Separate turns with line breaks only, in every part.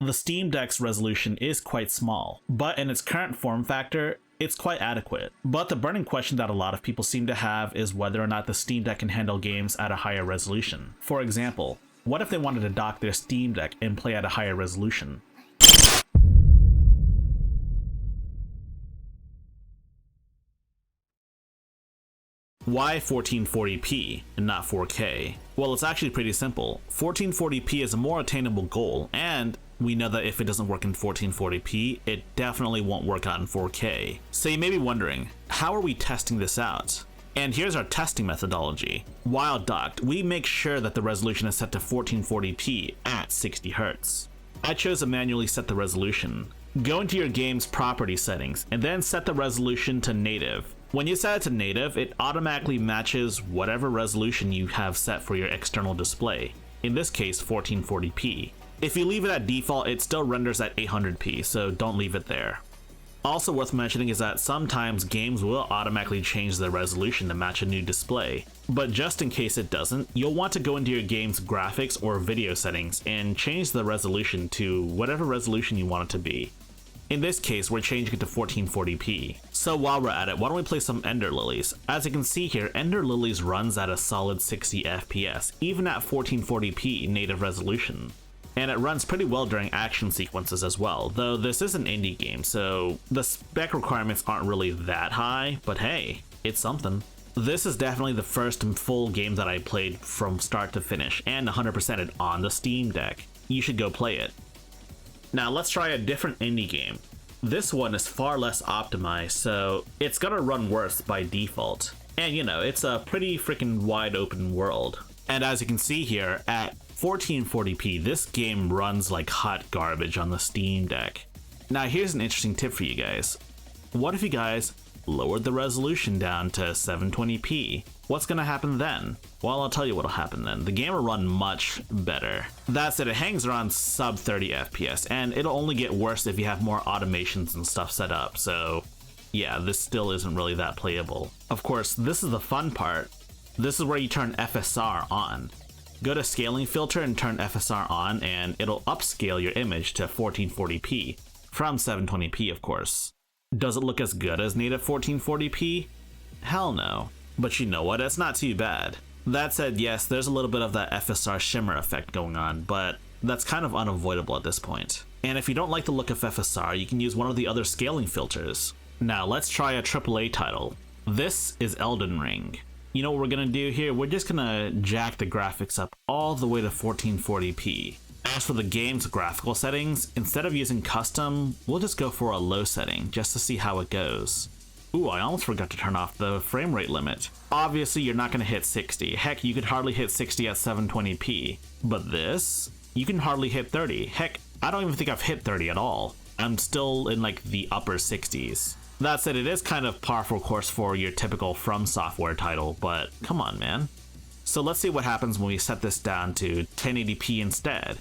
The Steam Deck's resolution is quite small, but in its current form factor, it's quite adequate. But the burning question that a lot of people seem to have is whether or not the Steam Deck can handle games at a higher resolution. For example, what if they wanted to dock their Steam Deck and play at a higher resolution? Why 1440p and not 4K? Well, it's actually pretty simple. 1440p is a more attainable goal, and we know that if it doesn't work in 1440p, it definitely won't work out in 4K. So you may be wondering, how are we testing this out? And here's our testing methodology. While docked, we make sure that the resolution is set to 1440p at 60 Hz. I chose to manually set the resolution. Go into your game's property settings and then set the resolution to native. When you set it to native, it automatically matches whatever resolution you have set for your external display, in this case 1440p. If you leave it at default, it still renders at 800p, so don't leave it there. Also worth mentioning is that sometimes games will automatically change their resolution to match a new display, but just in case it doesn't, you'll want to go into your game's graphics or video settings and change the resolution to whatever resolution you want it to be. In this case, we're changing it to 1440p. So while we're at it, why don't we play some Ender Lilies? As you can see here, Ender Lilies runs at a solid 60 FPS, even at 1440p native resolution. And it runs pretty well during action sequences as well, though this is an indie game, so the spec requirements aren't really that high, but hey, it's something. This is definitely the first full game that I played from start to finish, and 100%ed on the Steam Deck. You should go play it. Now let's try a different indie game. This one is far less optimized, so it's gonna run worse by default. And you know, it's a pretty freaking wide open world. And as you can see here, at 1440p, this game runs like hot garbage on the Steam Deck. Now here's an interesting tip for you guys. What if you guys lowered the resolution down to 720p? What's gonna happen then? Well, I'll tell you what'll happen then. The game will run much better. That said, it hangs around sub 30 FPS, and it'll only get worse if you have more automations and stuff set up, so yeah, this still isn't really that playable. Of course, this is the fun part. This is where you turn FSR on. Go to scaling filter and turn FSR on, and it'll upscale your image to 1440p, from 720p of course. Does it look as good as native 1440p? Hell no. But you know what, it's not too bad. That said, yes, there's a little bit of that FSR shimmer effect going on, but that's kind of unavoidable at this point. And if you don't like the look of FSR, you can use one of the other scaling filters. Now let's try a AAA title. This is Elden Ring. You know what we're gonna do here? We're just gonna jack the graphics up all the way to 1440p. As for the game's graphical settings, instead of using custom, we'll just go for a low setting just to see how it goes. Ooh, I almost forgot to turn off the frame rate limit. Obviously, you're not gonna hit 60. Heck, you could hardly hit 60 at 720p. But this, you can hardly hit 30. Heck, I don't even think I've hit 30 at all. I'm still in like the upper 60s. That said, it is kind of par for course for your typical From Software title, but come on, man. So let's see what happens when we set this down to 1080p instead.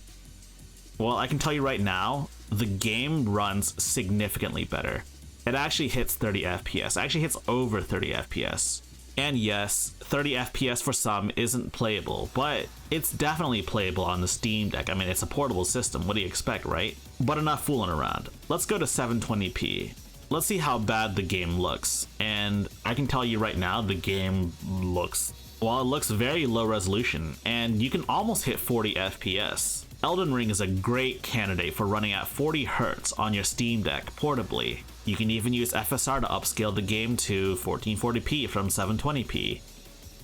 Well, I can tell you right now, the game runs significantly better. It actually hits 30 FPS, actually hits over 30 FPS. And yes, 30 FPS for some isn't playable, but it's definitely playable on the Steam Deck. I mean, it's a portable system, what do you expect, right? But enough fooling around. Let's go to 720p. Let's see how bad the game looks. And I can tell you right now, the game looks, well, it looks very low resolution, and you can almost hit 40 FPS. Elden Ring is a great candidate for running at 40 Hz on your Steam Deck portably. You can even use FSR to upscale the game to 1440p from 720p.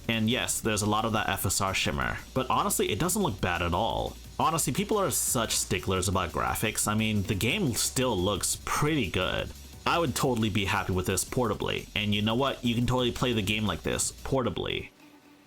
And yes, there's a lot of that FSR shimmer, but honestly, it doesn't look bad at all. Honestly, people are such sticklers about graphics. I mean, the game still looks pretty good. I would totally be happy with this portably, and you know what? You can totally play the game like this portably.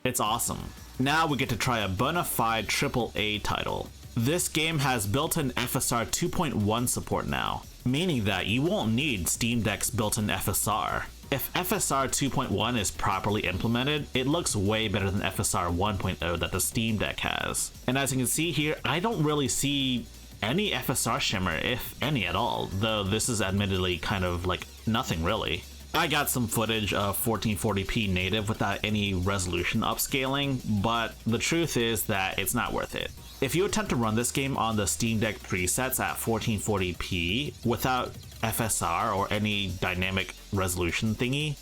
It's awesome. Now we get to try a bona fide AAA title. This game has built-in FSR 2.1 support now, meaning that you won't need Steam Deck's built-in FSR. If FSR 2.1 is properly implemented, it looks way better than FSR 1.0 that the Steam Deck has. And as you can see here, I don't really see any FSR shimmer, if any at all, though this is admittedly kind of like nothing really. I got some footage of 1440p native without any resolution upscaling, but the truth is that it's not worth it. If you attempt to run this game on the Steam Deck presets at 1440p without FSR or any dynamic resolution thingy,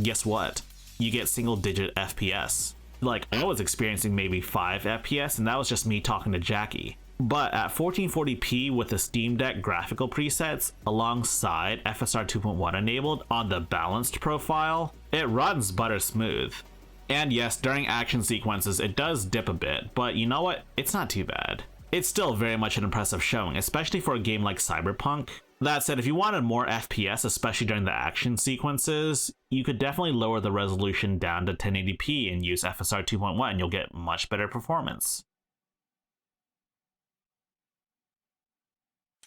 guess what? You get single digit FPS. Like, I was experiencing maybe 5 FPS, and that was just me talking to Jackie. But at 1440p with the Steam Deck graphical presets alongside FSR 2.1 enabled on the balanced profile, it runs butter smooth. And yes, during action sequences it does dip a bit, but you know what? It's not too bad. It's still very much an impressive showing, especially for a game like Cyberpunk. That said, if you wanted more FPS, especially during the action sequences, you could definitely lower the resolution down to 1080p and use FSR 2.1 and you'll get much better performance.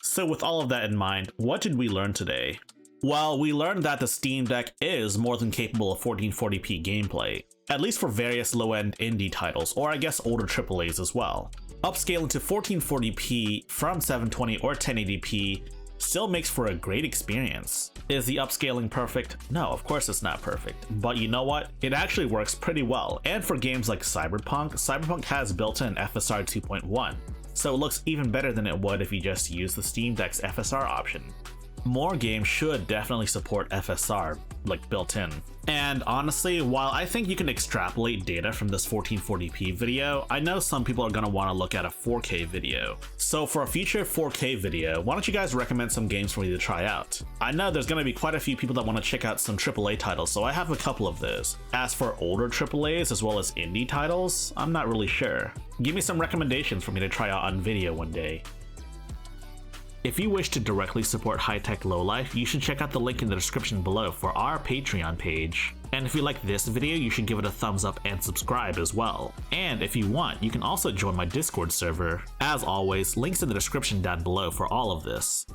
So with all of that in mind, what did we learn today? Well, we learned that the Steam Deck is more than capable of 1440p gameplay, at least for various low-end indie titles, or I guess older AAAs as well. Upscaling to 1440p from 720 or 1080p still makes for a great experience. Is the upscaling perfect? No, of course it's not perfect. But you know what? It actually works pretty well, and for games like Cyberpunk has built-in FSR 2.1, so it looks even better than it would if you just use the Steam Deck's FSR option. More games should definitely support FSR, like built-in. And honestly, while I think you can extrapolate data from this 1440p video, I know some people are going to want to look at a 4K video. So for a future 4K video, why don't you guys recommend some games for me to try out? I know there's going to be quite a few people that want to check out some AAA titles, so I have a couple of those. As for older AAAs as well as indie titles, I'm not really sure. Give me some recommendations for me to try out on video one day. If you wish to directly support High Tech Lowlife, you should check out the link in the description below for our Patreon page. And if you like this video, you should give it a thumbs up and subscribe as well. And if you want, you can also join my Discord server. As always, links in the description down below for all of this.